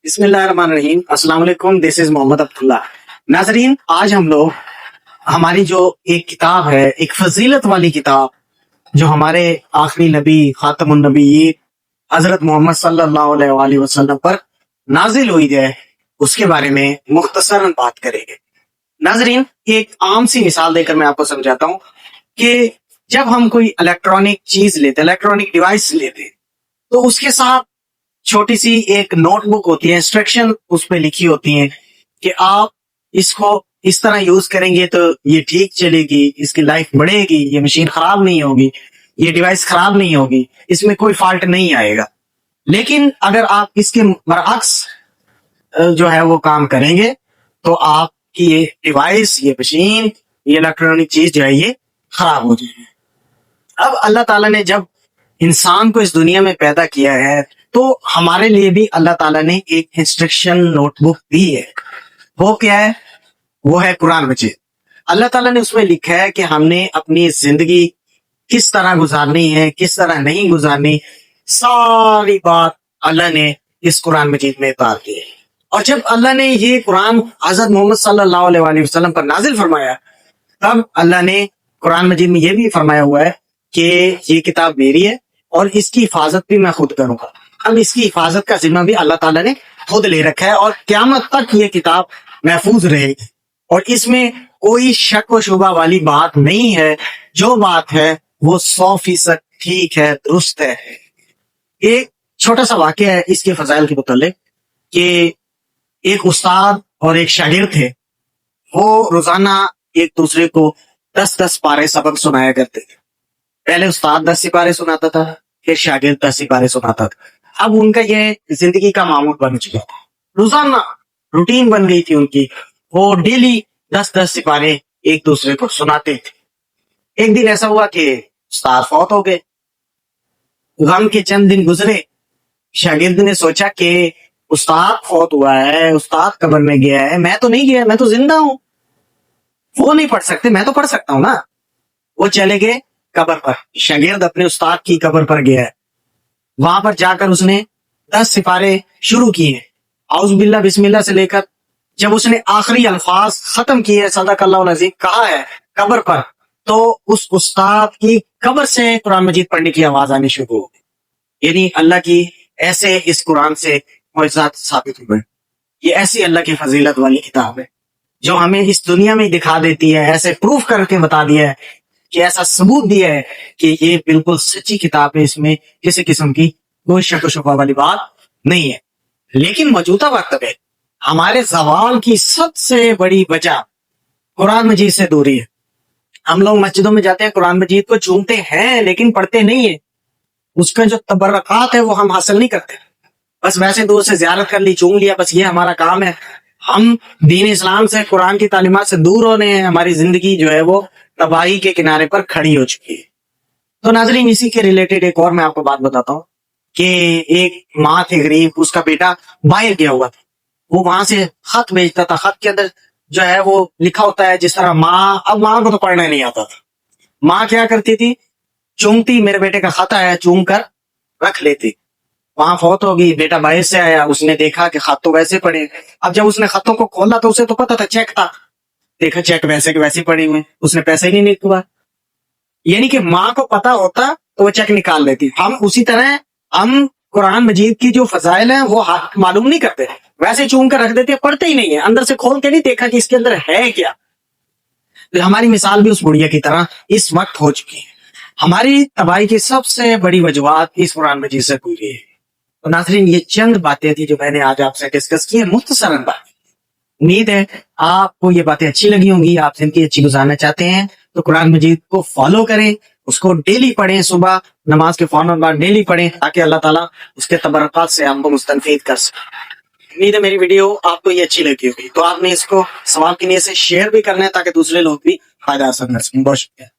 बिस्मिल्लाहिर्रहमानिर्रहीम। अस्सलाम वालेकुम। This is Mohammad Abdullah. नाजरीन, आज हम लोग हमारी जो एक किताब है, एक फजीलत वाली किताब, जो हमारे आखिरी नबी खातमुन नबीय्यीन हजरत मोहम्मद सल्लल्लाहु अलैहि वसल्लम पर नाजिल हुई है, उसके बारे में मुख्तसरन बात करेंगे। नाजरीन, एक आम सी मिसाल देकर मैं आपको समझाता हूँ कि जब हम कोई इलेक्ट्रॉनिक चीज लेते, इलेक्ट्रॉनिक डिवाइस लेते, तो उसके साथ छोटी सी एक नोटबुक होती है, इंस्ट्रक्शन उस पे लिखी होती है कि आप इसको इस तरह यूज करेंगे तो ये ठीक चलेगी, इसकी लाइफ बढ़ेगी, ये मशीन खराब नहीं होगी, ये डिवाइस खराब नहीं होगी, इसमें कोई फॉल्ट नहीं आएगा। लेकिन अगर आप इसके बरअक्स जो है वो काम करेंगे तो आपकी ये डिवाइस, ये मशीन, ये इलेक्ट्रॉनिक चीज जो है ये खराब हो जाएगी। अब अल्लाह ताला ने जब इंसान को इस दुनिया में पैदा किया है तो हमारे लिए भी अल्लाह ताला ने एक इंस्ट्रक्शन नोटबुक दी है। वो क्या है? वो है कुरान मजीद। अल्लाह ताला ने उसमें लिखा है कि हमने अपनी जिंदगी किस तरह गुजारनी है, किस तरह नहीं गुजारनी, सारी बात अल्लाह ने इस कुरान मजीद में उतार दी है। और जब अल्लाह ने ये कुरान हजरत मोहम्मद सल्लल्लाहु अलैहि वसल्लम पर नाजिल फरमाया, तब अल्लाह ने कुरान मजीद में ये भी फरमाया हुआ है कि ये किताब मेरी है और इसकी हिफाजत भी मैं खुद करूंगा। अब इसकी हिफाजत का जिम्मा भी अल्लाह ताला ने खुद ले रखा है और क़यामत तक ये किताब महफूज रहेगी और इसमें कोई शक व शुबा वाली बात नहीं है। जो बात है वो 100% ठीक है, दुरुस्त है। एक छोटा सा वाकया है इसके फजाइल के मुतालिक कि एक उस्ताद और एक शागिर्द थे, वो रोजाना एक दूसरे को 10-10 पारे सबक सुनाया करते थे। पहले उस्ताद 10 सिपारे सुनाता था, फिर शागिर्द 10 सिपारे सुनाता था। अब उनका यह जिंदगी का मामूल बन चुका था, रोजाना रूटीन बन गई थी उनकी। वो डेली 10-10 सिपारे एक दूसरे को सुनाते थे। एक दिन ऐसा हुआ कि उस्ताद फौत हो गए। गम के चंद दिन गुजरे, शागिर्द ने सोचा कि उस्ताद फौत हुआ है, उस्ताद कब्र में गया है, मैं तो नहीं गया, मैं तो जिंदा हूं, वो नहीं पढ़ सकते, मैं तो पढ़ सकता हूं ना। वो चले गए कब्र पर। शागिर्द अपने उस्ताद की कब्र पर गया है। वहां पर जाकर उसने 10 सिपारे शुरू किए, औज़ बिल्लाह बिस्मिल्लाह से लेकर जब उसने आखिरी अल्फाज खत्म किए, सदक़ल्लाहुल अज़ीम, कहा है कब्र पर, तो उस उस्ताद की कब्र से कुरान मजीद पढ़ने की आवाज आनी शुरू हो गई। यानी अल्लाह की ऐसे इस कुरान से मुअज्जज़ात साबित हुए। ये ऐसी अल्लाह की फजीलत वाली किताब है जो हमें इस दुनिया में दिखा देती है, ऐसे प्रूफ करके बता दिया है कि ऐसा सबूत दिया है कि ये बिल्कुल सच्ची किताब है, इसमें किसी किस्म की कोई शक शुबा वाली बात नहीं है। लेकिन मौजूदा वक्त में हमारे सवाल की सबसे बड़ी वजह कुरान मजीद से दूरी है। हम लोग मस्जिदों में जाते हैं, कुरान मजीद को चूमते हैं लेकिन पढ़ते नहीं है। उसका जो तबर्रकात है वो हम हासिल नहीं करते। बस वैसे दूर से ज़ियारत कर ली, चूम लिया, बस ये हमारा काम है। हम दीन इस्लाम से, कुरान की तालीमात से दूर होने हैं। हमारी जिंदगी जो है वो तबाही के किनारे पर खड़ी हो चुकी है। तो नाजरीन, इसी के रिलेटेड एक और मैं आपको बात बताता हूँ कि एक माँ थी गरीब, उसका बेटा बाहर गया हुआ था। वो वहां से खत भेजता था। खत के अंदर जो है वो लिखा होता है जिस तरह माँ, अब माँ को तो पढ़ना नहीं आता था। माँ क्या करती थी, चूमती, मेरे बेटे का खत आया, चूम कर रख लेती। वहां फौत हो गई, बेटा बाहर से आया, उसने देखा कि खत तो वैसे पड़े। अब जब उसने खतों को खोला तो उसे तो पता था चेक था, देखा चेक वैसे के वैसे पड़े हुए, उसने पैसे ही नहीं निकलवा। यानी कि माँ को पता होता तो वो चेक निकाल लेती। हम उसी तरह हम कुरान मजीद की जो फजाइल है वो मालूम नहीं करते, वैसे चूम कर रख देते, पढ़ते ही नहीं है, अंदर से खोल के नहीं देखा कि इसके अंदर है क्या। तो हमारी मिसाल भी उस बुढ़िया की तरह इस वक्त हो चुकी है। हमारी तबाही की सबसे बड़ी वजूहात इस कुरान मजीद से पूरी है। तो नाज़रीन, ये चंद बातें थी जो मैंने आज आपसे डिस्कस की है, मुख्तसरन बात। उम्मीद है आपको ये बातें अच्छी लगी होंगी। आप जिंदगी अच्छी गुजारना चाहते हैं तो कुरान मजीद को फॉलो करें, उसको डेली पढ़ें, सुबह नमाज के फौरन बाद डेली पढ़ें, ताकि अल्लाह ताला उसके तबरक़ात से हमको मुस्तफ़ीद कर सके। उम्मीद है मेरी वीडियो आपको ये अच्छी लगी होगी। तो आपने इसको सवाब की नीयत से शेयर भी करना है ताकि दूसरे लोग भी फायदा हासिल कर सकें। बहुत शुक्रिया।